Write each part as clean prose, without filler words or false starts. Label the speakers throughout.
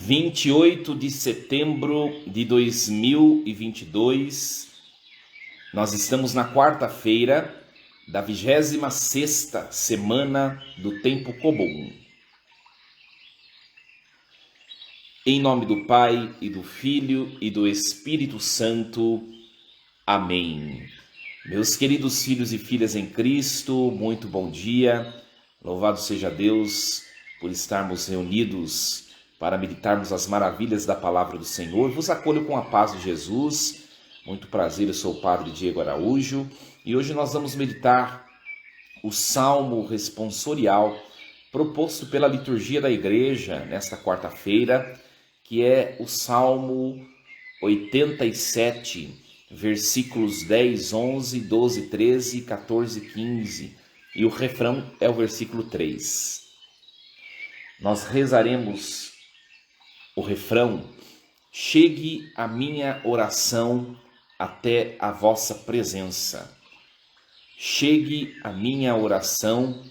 Speaker 1: 28 de setembro de 2022, nós estamos na quarta-feira da 26ª semana do Tempo Comum. Em nome do Pai, e do Filho, e do Espírito Santo. Amém. Meus queridos filhos e filhas em Cristo, muito bom dia. Louvado seja Deus por estarmos reunidos para meditarmos as maravilhas da palavra do Senhor. Vos acolho com a paz de Jesus. Muito prazer, eu sou o Padre Diego Araújo e hoje nós vamos meditar o Salmo responsorial proposto pela liturgia da igreja nesta quarta-feira, que é o Salmo 87, versículos 10, 11, 12, 13, 14, 15, e o refrão é o versículo 3. Nós rezaremos o refrão: chegue a minha oração até a vossa presença. Chegue a minha oração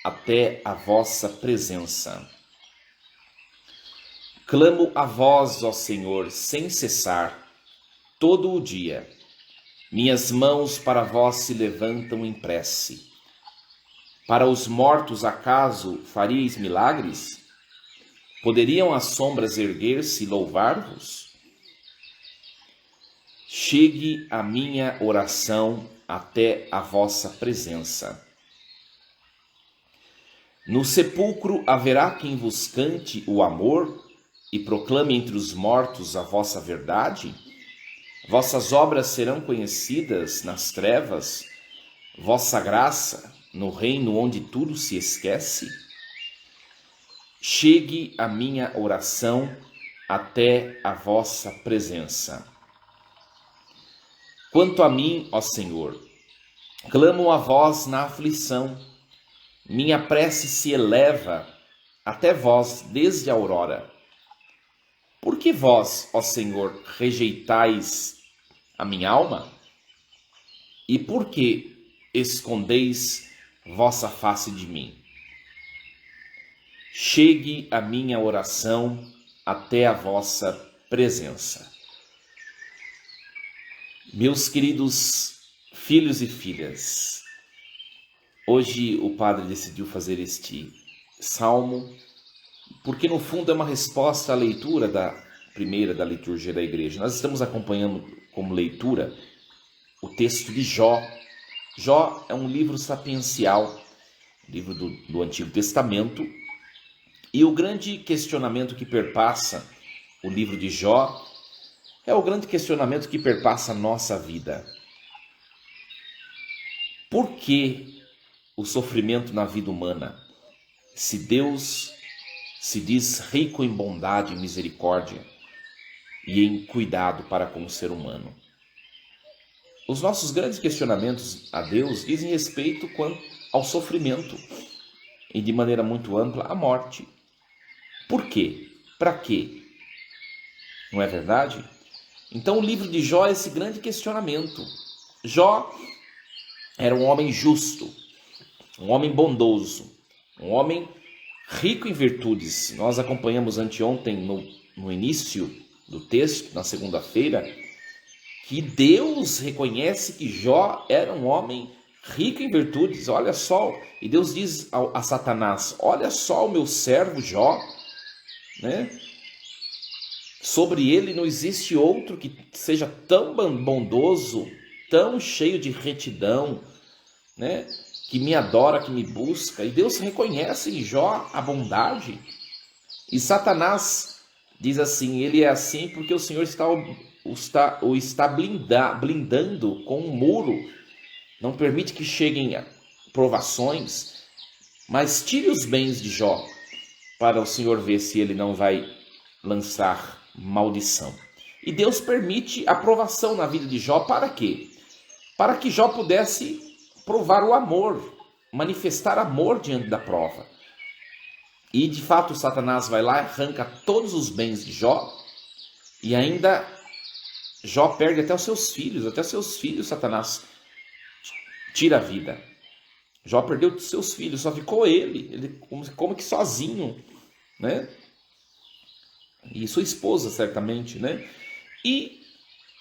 Speaker 1: até a vossa presença. Clamo a vós, ó Senhor, sem cessar, todo o dia. Minhas mãos para vós se levantam em prece. Para os mortos, acaso faríeis milagres? Poderiam as sombras erguer-se e louvar-vos? Chegue a minha oração até a vossa presença. No sepulcro haverá quem vos cante o amor e proclame entre os mortos a vossa verdade? Vossas obras serão conhecidas nas trevas, vossa graça no reino onde tudo se esquece? Chegue a minha oração até a vossa presença. Quanto a mim, ó Senhor, clamo a vós na aflição. Minha prece se eleva até vós desde a aurora. Por que vós, ó Senhor, rejeitais a minha alma? E por que escondeis vossa face de mim? Chegue a minha oração até a vossa presença. Meus queridos filhos e filhas, hoje o padre decidiu fazer este salmo porque no fundo é uma resposta à leitura da primeira da liturgia da igreja. Nós estamos acompanhando como leitura o texto de Jó. Jó é um livro sapiencial, livro do Antigo Testamento, e o grande questionamento que perpassa o livro de Jó é o grande questionamento que perpassa a nossa vida. Por que o sofrimento na vida humana, se Deus se diz rico em bondade e misericórdia e em cuidado para com o ser humano? Os nossos grandes questionamentos a Deus dizem respeito quanto ao sofrimento e, de maneira muito ampla, à morte. Por quê? Para quê? Não é verdade? Então o livro de Jó é esse grande questionamento. Jó era um homem justo, um homem bondoso, um homem rico em virtudes. Nós acompanhamos anteontem, no início do texto, na segunda-feira, que Deus reconhece que Jó era um homem rico em virtudes. Olha só, e Deus diz a Satanás: olha só o meu servo Jó, né? Sobre ele não existe outro que seja tão bondoso, tão cheio de retidão, né? Que me adora, que me busca. E Deus reconhece em Jó a bondade. E Satanás diz assim: ele é assim porque o Senhor o está blindando com um muro, não permite que cheguem provações, mas tire os bens de Jó, para o Senhor ver se ele não vai lançar maldição. E Deus permite a provação na vida de Jó, para quê? Para que Jó pudesse provar o amor, manifestar amor diante da prova. E de fato Satanás vai lá, arranca todos os bens de Jó, e ainda Jó perde até os seus filhos Satanás tira a vida. Jó perdeu seus filhos, só ficou ele como que sozinho, né? e sua esposa certamente, né? E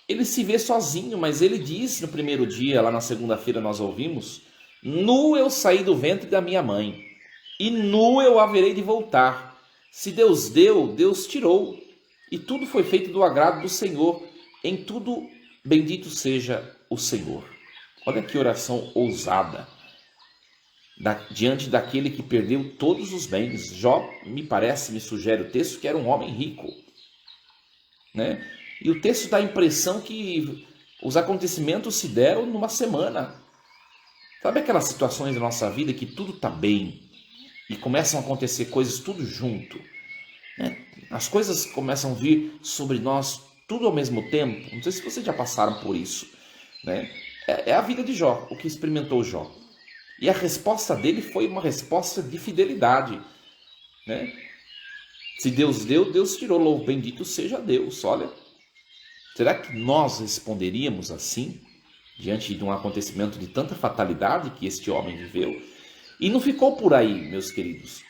Speaker 1: ele se vê sozinho, mas ele disse no primeiro dia, lá na segunda-feira nós ouvimos: nu eu saí do ventre da minha mãe, e nu eu haverei de voltar. Se Deus deu, Deus tirou, e tudo foi feito do agrado do Senhor. Em tudo, bendito seja o Senhor. Olha que oração ousada, diante daquele que perdeu todos os bens. Jó, me sugere o texto, que era um homem rico, né? E o texto dá a impressão que os acontecimentos se deram numa semana. Sabe aquelas situações da nossa vida que tudo está bem e começam a acontecer coisas tudo junto, né? As coisas começam a vir sobre nós tudo ao mesmo tempo. Não sei se vocês já passaram por isso, né? É a vida de Jó, o que experimentou Jó. E a resposta dele foi uma resposta de fidelidade, né? Se Deus deu, Deus tirou. Louvo, bendito seja Deus. Olha, será que nós responderíamos assim, diante de um acontecimento de tanta fatalidade que este homem viveu? E não ficou por aí, meus queridos.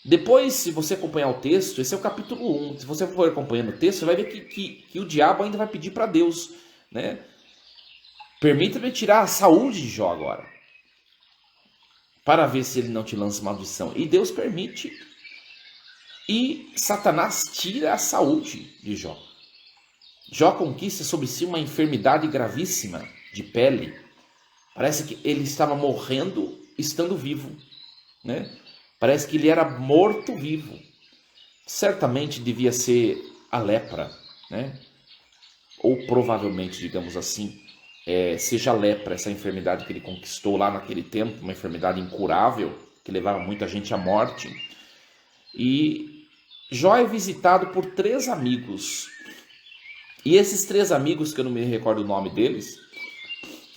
Speaker 1: Depois, se você acompanhar o texto, esse é o capítulo 1. Se você for acompanhando o texto, você vai ver que o diabo ainda vai pedir para Deus, né? Permita-me tirar a saúde de Jó agora, para ver se ele não te lança maldição. E Deus permite. E Satanás tira a saúde de Jó. Jó conquista sobre si uma enfermidade gravíssima de pele. Parece que ele estava morrendo estando vivo, né? Parece que ele era morto vivo. Certamente devia ser a lepra, né? Ou provavelmente, digamos assim, seja a lepra, essa enfermidade que ele conquistou lá naquele tempo, uma enfermidade incurável, que levava muita gente à morte. E Jó é visitado por 3 amigos. E esses 3 amigos, que eu não me recordo o nome deles,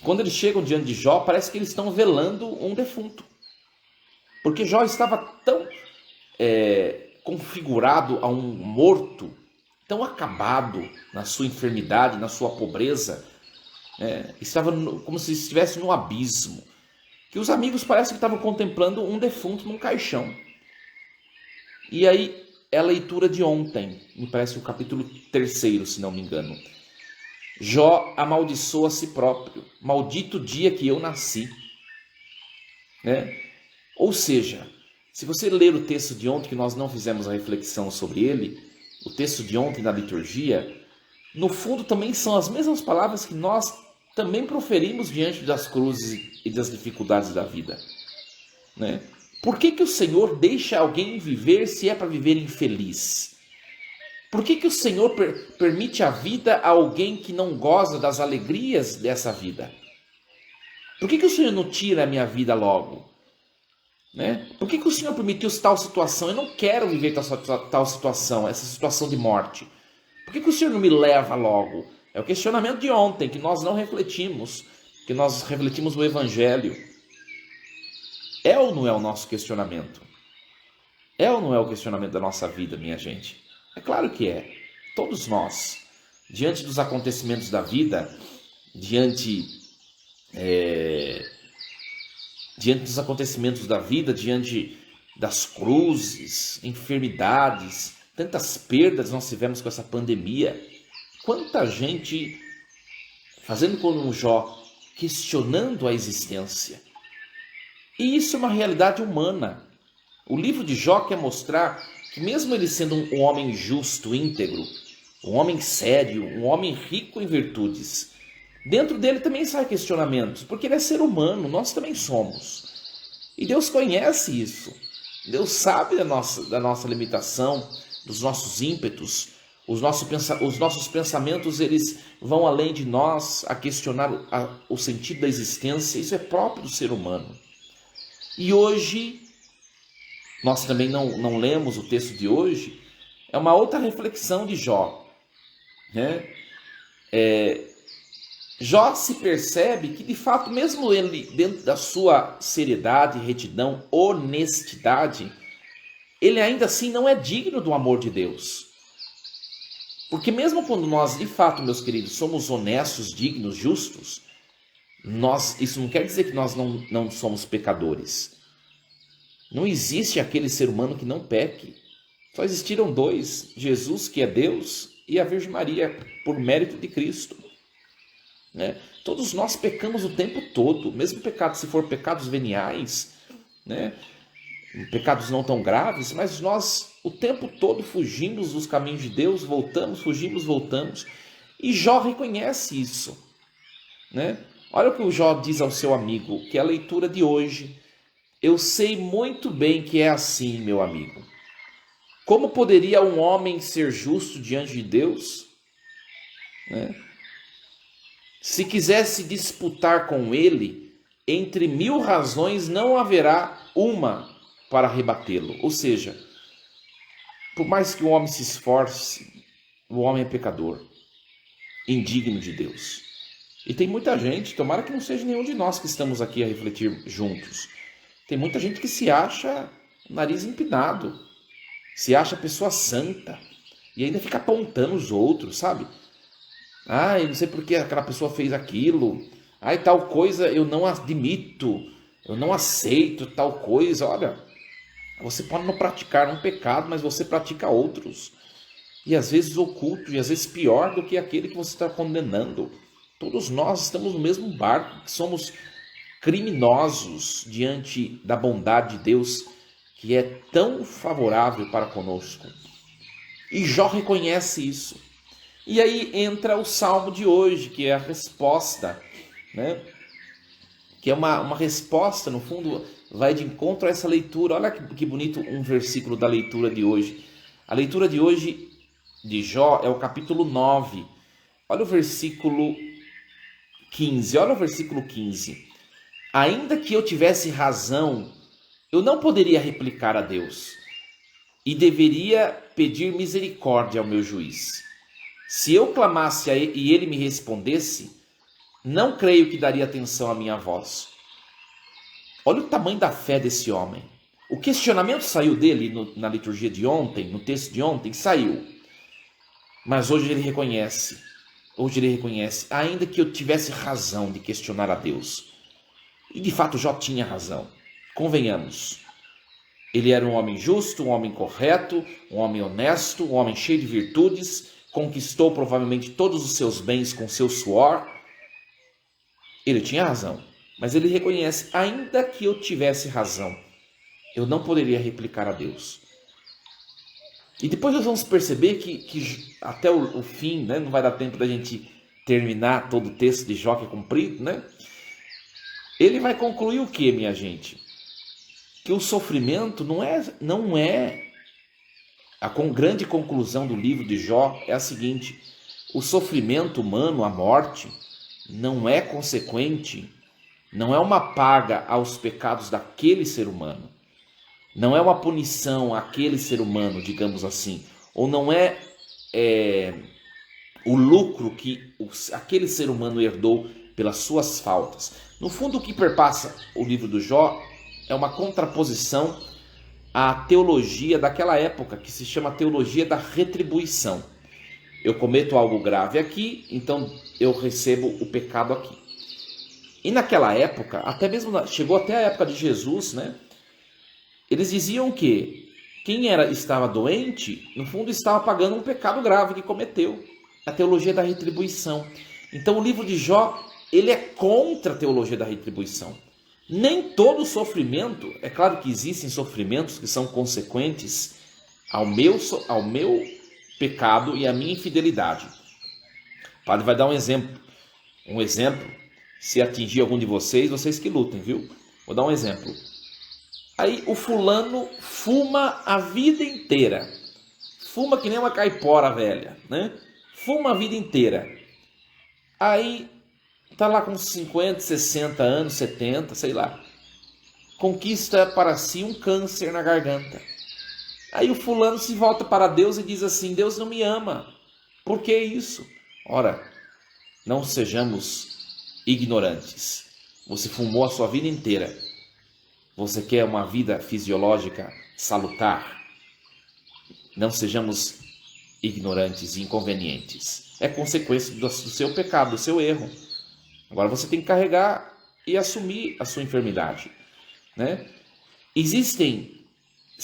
Speaker 1: quando eles chegam diante de Jó, parece que eles estão velando um defunto. Porque Jó estava tão configurado a um morto, tão acabado na sua enfermidade, na sua pobreza, estava como se estivesse no abismo, que os amigos parece que estavam contemplando um defunto num caixão. E aí é a leitura de ontem, me parece o capítulo 3º, se não me engano. Jó amaldiçoa a si próprio. Maldito dia que eu nasci, né? Ou seja, se você ler o texto de ontem, que nós não fizemos a reflexão sobre ele, o texto de ontem na liturgia, no fundo também são as mesmas palavras que nós também proferimos diante das cruzes e das dificuldades da vida, né? Por que o Senhor deixa alguém viver se é para viver infeliz? Por que o Senhor permite a vida a alguém que não goza das alegrias dessa vida? Por que o Senhor não tira a minha vida logo? Né? Por que o Senhor permitiu tal situação? Eu não quero viver tal situação, essa situação de morte. Por que o Senhor não me leva logo? É o questionamento de ontem, que nós não refletimos, que nós refletimos no Evangelho. É ou não é o nosso questionamento? É ou não é o questionamento da nossa vida, minha gente? É claro que é. Todos nós, diante dos acontecimentos da vida, diante dos acontecimentos da vida, diante das cruzes, enfermidades, tantas perdas nós tivemos com essa pandemia, quanta gente fazendo como um Jó, questionando a existência. E isso é uma realidade humana. O livro de Jó quer mostrar que mesmo ele sendo um homem justo, íntegro, um homem sério, um homem rico em virtudes, dentro dele também sai questionamentos, porque ele é ser humano, nós também somos. E Deus conhece isso. Deus sabe da nossa limitação, dos nossos ímpetos. Os nossos pensamentos, eles vão além de nós a questionar o sentido da existência. Isso é próprio do ser humano. E hoje, nós também não lemos o texto de hoje, é uma outra reflexão de Jó, né? Jó se percebe que, de fato, mesmo ele, dentro da sua seriedade, retidão, honestidade, ele ainda assim não é digno do amor de Deus. Porque mesmo quando nós, de fato, meus queridos, somos honestos, dignos, justos, isso não quer dizer que nós não somos pecadores. Não existe aquele ser humano que não peque. Só existiram dois, Jesus, que é Deus, e a Virgem Maria, por mérito de Cristo. Né? Todos nós pecamos o tempo todo, mesmo pecado, se for pecados veniais, né? Pecados não tão graves, mas nós o tempo todo fugimos dos caminhos de Deus, voltamos, fugimos, voltamos, e Jó reconhece isso. Né? Olha o que o Jó diz ao seu amigo, que é a leitura de hoje. Eu sei muito bem que é assim, meu amigo. Como poderia um homem ser justo diante de Deus? Né? Se quisesse disputar com ele, entre 1000 razões não haverá uma para rebatê-lo. Ou seja, por mais que o homem se esforce, o homem é pecador, indigno de Deus. E tem muita gente, tomara que não seja nenhum de nós que estamos aqui a refletir juntos, tem muita gente que se acha nariz empinado, se acha pessoa santa, e ainda fica apontando os outros, sabe? Eu não sei por que aquela pessoa fez aquilo, tal coisa eu não admito, eu não aceito tal coisa. Olha, você pode não praticar um pecado, mas você pratica outros, e às vezes oculto, e às vezes pior do que aquele que você está condenando. Todos nós estamos no mesmo barco, somos criminosos diante da bondade de Deus, que é tão favorável para conosco. E Jó reconhece isso. E aí entra o salmo de hoje, que é a resposta, né? Que é uma resposta, no fundo, vai de encontro a essa leitura. Olha que bonito um versículo da leitura de hoje. A leitura de hoje de Jó é o capítulo 9. Olha o versículo 15. Olha o versículo 15. Ainda que eu tivesse razão, eu não poderia replicar a Deus, e deveria pedir misericórdia ao meu juiz. Se eu clamasse a ele e ele me respondesse, não creio que daria atenção à minha voz. Olha o tamanho da fé desse homem. O questionamento saiu dele na liturgia de ontem, no texto de ontem, saiu. Mas hoje ele reconhece, ainda que eu tivesse razão de questionar a Deus. E de fato Jó tinha razão, convenhamos. Ele era um homem justo, um homem correto, um homem honesto, um homem cheio de virtudes, conquistou provavelmente todos os seus bens com seu suor. Ele tinha razão, mas ele reconhece, ainda que eu tivesse razão, eu não poderia replicar a Deus. E depois nós vamos perceber que até o fim, né, não vai dar tempo da gente terminar todo o texto de Jó, que é comprido, né? Ele vai concluir o que, minha gente? Que o sofrimento não é a grande conclusão do livro de Jó é a seguinte: o sofrimento humano, a morte, não é consequente, não é uma paga aos pecados daquele ser humano, não é uma punição àquele ser humano, digamos assim, ou não é o lucro que aquele ser humano herdou pelas suas faltas. No fundo, o que perpassa o livro do Jó é uma contraposição à teologia daquela época, que se chama teologia da retribuição. Eu cometo algo grave aqui, então eu recebo o pecado aqui. E naquela época, até mesmo chegou até a época de Jesus, né? Eles diziam que quem estava doente, no fundo estava pagando um pecado grave que cometeu. A teologia da retribuição. Então o livro de Jó, ele é contra a teologia da retribuição. Nem todo sofrimento, é claro que existem sofrimentos que são consequentes ao meu pecado e à minha infidelidade. O padre vai dar um exemplo. Se atingir algum de vocês que lutem, viu? Vou dar um exemplo. Aí o fulano fuma a vida inteira. Fuma que nem uma caipora velha, né? Fuma a vida inteira. Aí tá lá com 50, 60 anos, 70, sei lá. Conquista para si um câncer na garganta. Aí o fulano se volta para Deus e diz assim: Deus não me ama. Por que isso? Ora, não sejamos ignorantes. Você fumou a sua vida inteira. Você quer uma vida fisiológica salutar? Não sejamos ignorantes e inconvenientes. É consequência do seu pecado, do seu erro. Agora você tem que carregar e assumir a sua enfermidade, né? Existem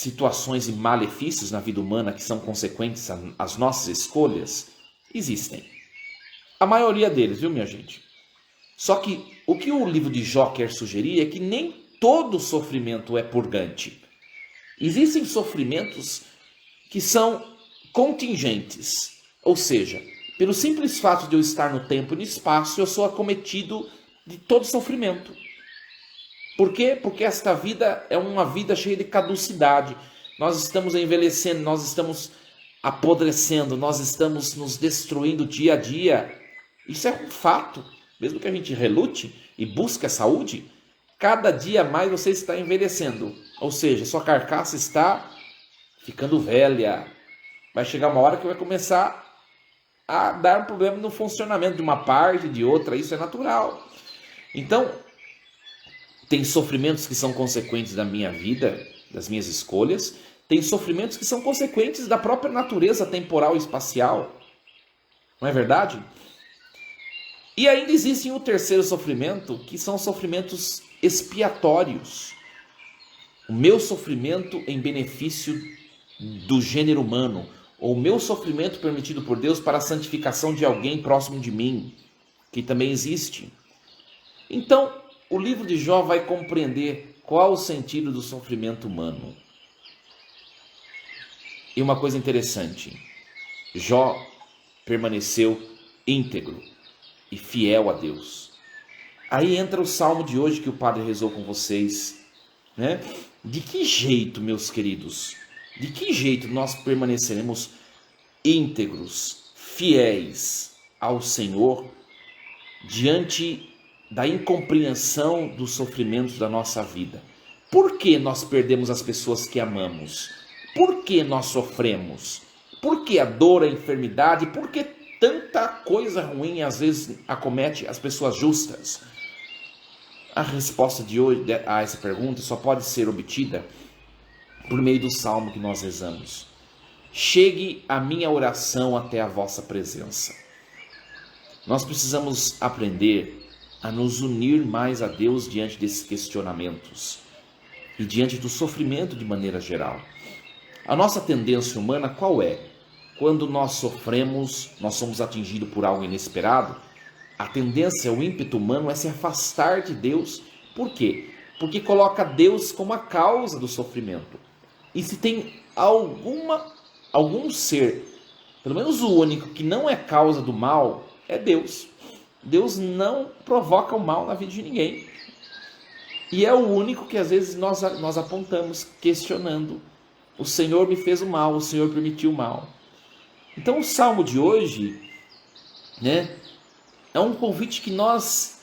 Speaker 1: situações e malefícios na vida humana que são consequentes às nossas escolhas? Existem. A maioria deles, viu, minha gente? Só que o que o livro de Jó quer sugerir é que nem todo sofrimento é purgante. Existem sofrimentos que são contingentes, ou seja, pelo simples fato de eu estar no tempo e no espaço, eu sou acometido de todo sofrimento. Por quê? Porque esta vida é uma vida cheia de caducidade. Nós estamos envelhecendo, nós estamos apodrecendo, nós estamos nos destruindo dia a dia. Isso é um fato. Mesmo que a gente relute e busque a saúde, cada dia mais você está envelhecendo. Ou seja, sua carcaça está ficando velha. Vai chegar uma hora que vai começar a dar um problema no funcionamento de uma parte, de outra. Isso é natural. Então, tem sofrimentos que são consequentes da minha vida, das minhas escolhas. Tem sofrimentos que são consequentes da própria natureza temporal e espacial. Não é verdade? E ainda existe o terceiro sofrimento, que são sofrimentos expiatórios. O meu sofrimento em benefício do gênero humano, ou o meu sofrimento permitido por Deus para a santificação de alguém próximo de mim, que também existe. Então, o livro de Jó vai compreender qual o sentido do sofrimento humano. E uma coisa interessante, Jó permaneceu íntegro e fiel a Deus. Aí entra o salmo de hoje que o padre rezou com vocês, né? De que jeito, meus queridos, de que jeito nós permaneceremos íntegros, fiéis ao Senhor diante da incompreensão dos sofrimentos da nossa vida? Por que nós perdemos as pessoas que amamos? Por que nós sofremos? Por que a dor, a enfermidade? Por que tanta coisa ruim às vezes acomete as pessoas justas? A resposta de hoje a essa pergunta só pode ser obtida por meio do salmo que nós rezamos. Chegue a minha oração até a vossa presença. Nós precisamos aprender a nos unir mais a Deus diante desses questionamentos e diante do sofrimento de maneira geral. A nossa tendência humana qual é? Quando nós sofremos, nós somos atingidos por algo inesperado, a tendência, o ímpeto humano é se afastar de Deus. Por quê? Porque coloca Deus como a causa do sofrimento. E se tem algum ser, pelo menos o único, que não é causa do mal, é Deus. Deus não provoca o mal na vida de ninguém. E é o único que às vezes nós apontamos, questionando. O Senhor me fez o mal, o Senhor permitiu o mal. Então o salmo de hoje, né, é um convite que nós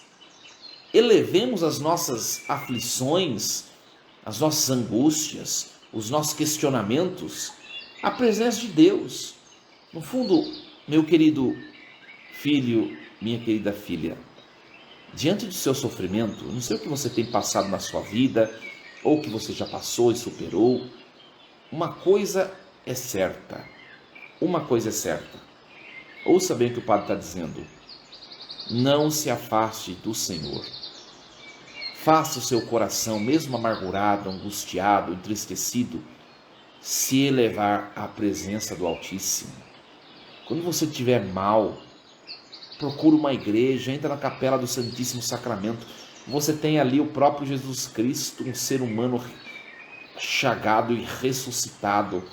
Speaker 1: elevemos as nossas aflições, as nossas angústias, os nossos questionamentos à presença de Deus. No fundo, meu querido filho, minha querida filha, diante do seu sofrimento, não sei o que você tem passado na sua vida, ou que você já passou e superou, uma coisa é certa. Ouça bem o que o padre está dizendo. Não se afaste do Senhor. Faça o seu coração, mesmo amargurado, angustiado, entristecido, se elevar à presença do Altíssimo. Quando você estiver mal, procura uma igreja, entra na capela do Santíssimo Sacramento. Você tem ali o próprio Jesus Cristo, um ser humano chagado e ressuscitado,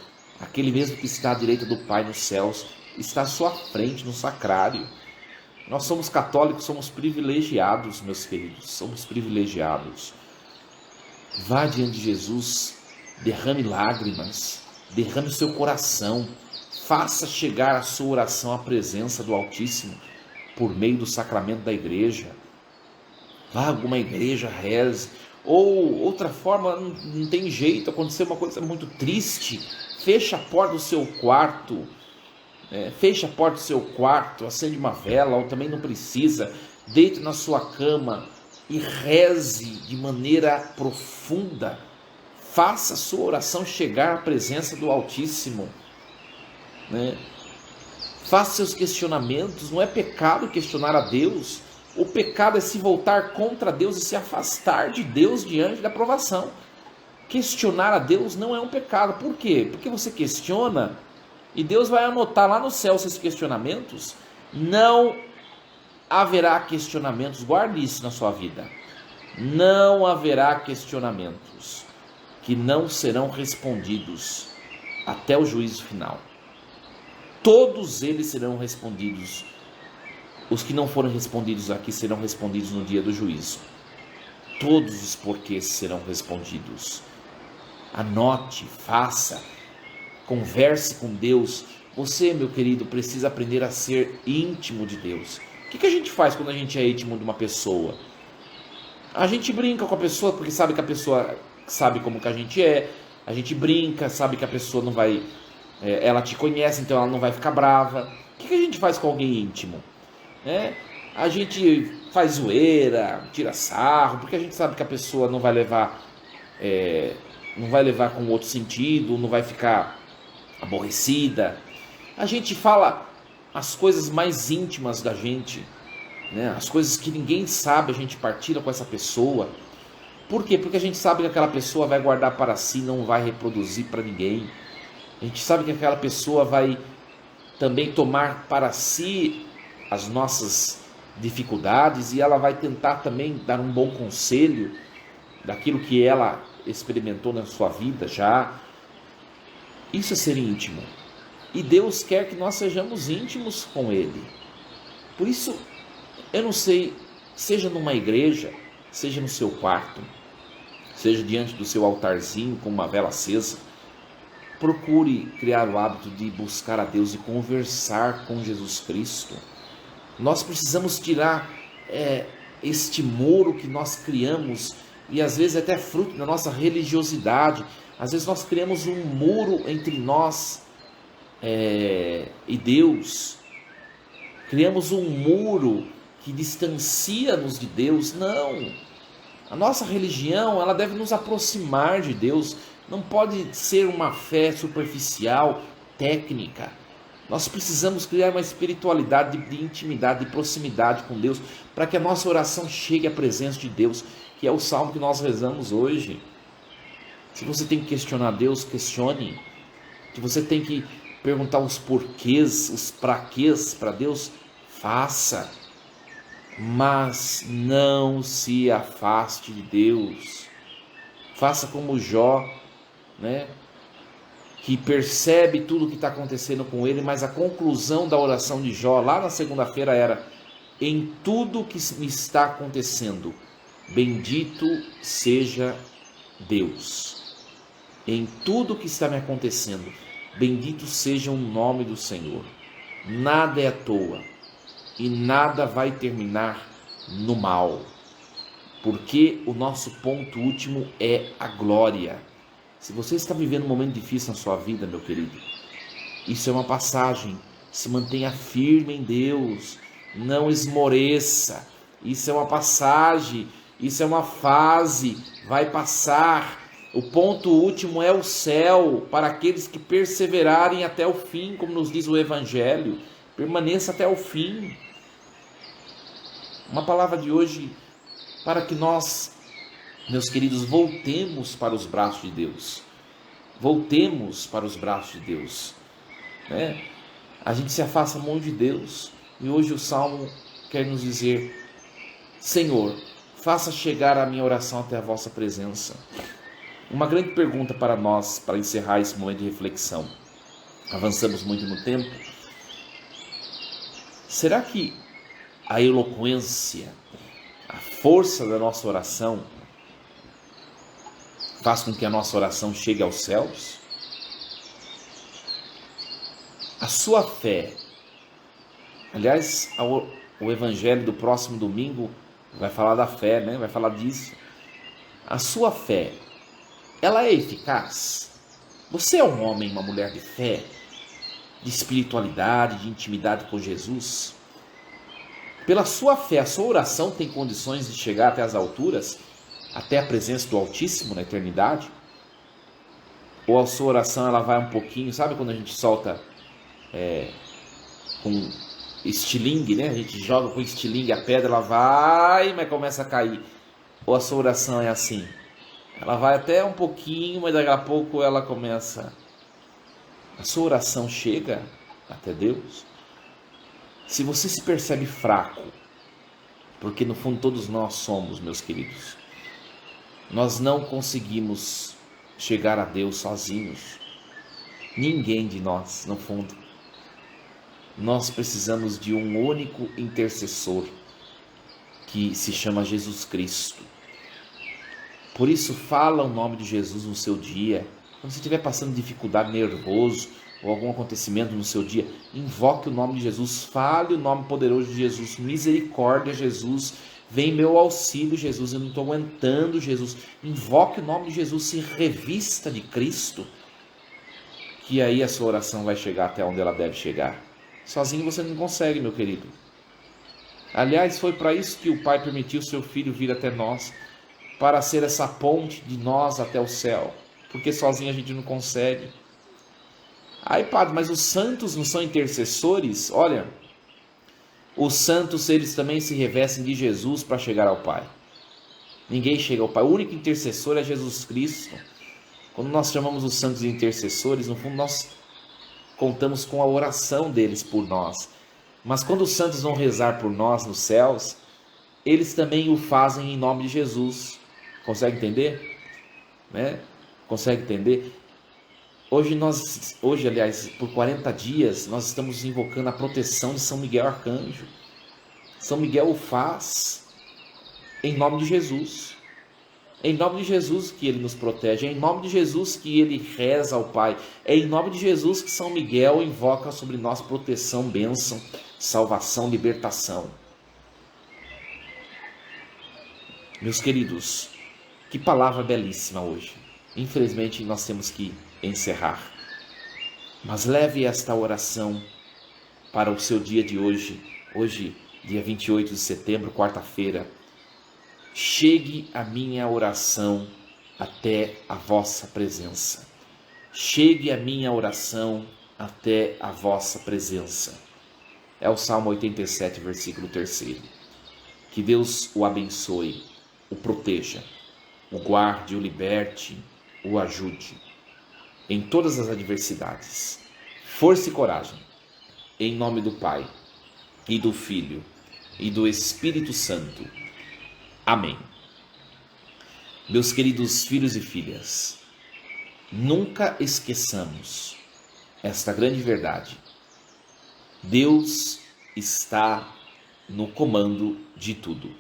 Speaker 1: aquele mesmo que está à direita do Pai nos céus, está à sua frente no sacrário. Nós somos católicos, somos privilegiados, meus queridos, somos privilegiados. Vá diante de Jesus, derrame lágrimas, derrame o seu coração, faça chegar a sua oração à presença do Altíssimo por meio do sacramento da igreja. Vá a alguma igreja, reze. Ou outra forma, não tem jeito, aconteceu uma coisa muito triste, feche a porta do seu quarto, acende uma vela, ou também não precisa, deite na sua cama e reze de maneira profunda, faça a sua oração chegar à presença do Altíssimo, né? Faça seus questionamentos. Não é pecado questionar a Deus. O pecado é se voltar contra Deus e se afastar de Deus diante da provação. questionar a Deus não é um pecado. Por quê? Porque você questiona e Deus vai anotar lá no céu seus questionamentos. Não haverá questionamentos, guarde isso na sua vida. Não haverá questionamentos que não serão respondidos até o juízo final. Todos eles serão respondidos. Os que não foram respondidos aqui serão respondidos no dia do juízo. Todos os porquês serão respondidos. Anote, faça, converse com Deus. Você, meu querido, precisa aprender a ser íntimo de Deus. O que a gente faz quando a gente é íntimo de uma pessoa? A gente brinca com a pessoa porque sabe que a pessoa sabe como que a gente é. A gente brinca, sabe que a pessoa não vai... ela te conhece, então ela não vai ficar brava. O que a gente faz com alguém íntimo? A gente faz zoeira, tira sarro, porque a gente sabe que a pessoa não vai levar com outro sentido, não vai ficar aborrecida. A gente fala as coisas mais íntimas da gente, as coisas que ninguém sabe, a gente partilha com essa pessoa. Por quê? Porque a gente sabe que aquela pessoa vai guardar para si, não vai reproduzir para ninguém. A gente sabe que aquela pessoa vai também tomar para si as nossas dificuldades e ela vai tentar também dar um bom conselho daquilo que ela experimentou na sua vida já. Isso é ser íntimo. E Deus quer que nós sejamos íntimos com Ele. Por isso, eu não sei, seja numa igreja, seja no seu quarto, seja diante do seu altarzinho com uma vela acesa, procure criar o hábito de buscar a Deus e conversar com Jesus Cristo. Nós precisamos tirar este muro que nós criamos, e às vezes até fruto da nossa religiosidade. Às vezes nós criamos um muro entre nós e Deus. Criamos um muro que distancia-nos de Deus. Não! A nossa religião, ela deve nos aproximar de Deus. Não pode ser uma fé superficial, técnica. Nós precisamos criar uma espiritualidade de intimidade, de proximidade com Deus, para que a nossa oração chegue à presença de Deus, que é o salmo que nós rezamos hoje. Se você tem que questionar Deus, questione. Se você tem que perguntar os porquês, os praquês para Deus, faça. Mas não se afaste de Deus. Faça como Jó, que percebe tudo o que está acontecendo com ele, mas a conclusão da oração de Jó, lá na segunda-feira, era: em tudo que me está acontecendo, bendito seja Deus. Em tudo que está me acontecendo, bendito seja o nome do Senhor. Nada é à toa e nada vai terminar no mal, porque o nosso ponto último é a glória. Se você está vivendo um momento difícil na sua vida, meu querido, isso é uma passagem. Se mantenha firme em Deus, não esmoreça. Isso é uma passagem, isso é uma fase, vai passar. O ponto último é o céu, para aqueles que perseverarem até o fim, como nos diz o Evangelho. Permaneça até o fim. Uma palavra de hoje para que nós, meus queridos, voltemos para os braços de Deus. Voltemos para os braços de Deus. A gente se afasta muito de Deus. E hoje o Salmo quer nos dizer: Senhor, faça chegar a minha oração até a vossa presença. Uma grande pergunta para nós, para encerrar esse momento de reflexão. Avançamos muito no tempo. Será que a eloquência, a força da nossa oração faz com que a nossa oração chegue aos céus? A sua fé, aliás, o evangelho do próximo domingo vai falar da fé, vai falar disso. A sua fé, ela é eficaz? Você é um homem, uma mulher de fé, de espiritualidade, de intimidade com Jesus? Pela sua fé, a sua oração tem condições de chegar até as alturas, até a presença do Altíssimo na eternidade? Ou a sua oração ela vai um pouquinho, sabe quando a gente solta com estilingue, A gente joga com estilingue a pedra, ela vai, mas começa a cair. Ou a sua oração é assim: Ela vai até um pouquinho, mas daqui a pouco ela começa. A sua oração chega até Deus. Se você se percebe fraco, porque no fundo todos nós somos, meus queridos, nós não conseguimos chegar a Deus sozinhos. Ninguém de nós, no fundo. Nós precisamos de um único intercessor, que se chama Jesus Cristo. Por isso, fala o nome de Jesus no seu dia. Quando você estiver passando dificuldade, nervoso, ou algum acontecimento no seu dia, invoque o nome de Jesus, fale o nome poderoso de Jesus, misericórdia, Jesus, vem meu auxílio, Jesus, eu não estou aguentando, Jesus. Invoque o nome de Jesus, se revista de Cristo, que aí a sua oração vai chegar até onde ela deve chegar. Sozinho você não consegue, meu querido. Aliás, foi para isso que o Pai permitiu o seu Filho vir até nós, para ser essa ponte de nós até o céu, porque sozinho a gente não consegue. Aí, padre, mas os santos não são intercessores? Olha, os santos, eles também se revestem de Jesus para chegar ao Pai. Ninguém chega ao Pai, o único intercessor é Jesus Cristo. Quando nós chamamos os santos de intercessores, no fundo nós contamos com a oração deles por nós. Mas quando os santos vão rezar por nós nos céus, eles também o fazem em nome de Jesus. Consegue entender? Né? Consegue entender? Hoje, aliás, por 40 dias, nós estamos invocando a proteção de São Miguel Arcanjo. São Miguel o faz em nome de Jesus. É em nome de Jesus que ele nos protege. É em nome de Jesus que ele reza ao Pai. É em nome de Jesus que São Miguel invoca sobre nós proteção, bênção, salvação, libertação. Meus queridos, que palavra belíssima hoje. Infelizmente nós temos que encerrar. Mas leve esta oração para o seu dia de hoje. Hoje, dia 28 de setembro, quarta-feira. Chegue a minha oração até a vossa presença. Chegue a minha oração até a vossa presença. É o Salmo 87, versículo 3. Que Deus o abençoe, o proteja, o guarde, o liberte, o ajude em todas as adversidades. Força e coragem, em nome do Pai, e do Filho, e do Espírito Santo. Amém. Meus queridos filhos e filhas, nunca esqueçamos esta grande verdade. Deus está no comando de tudo.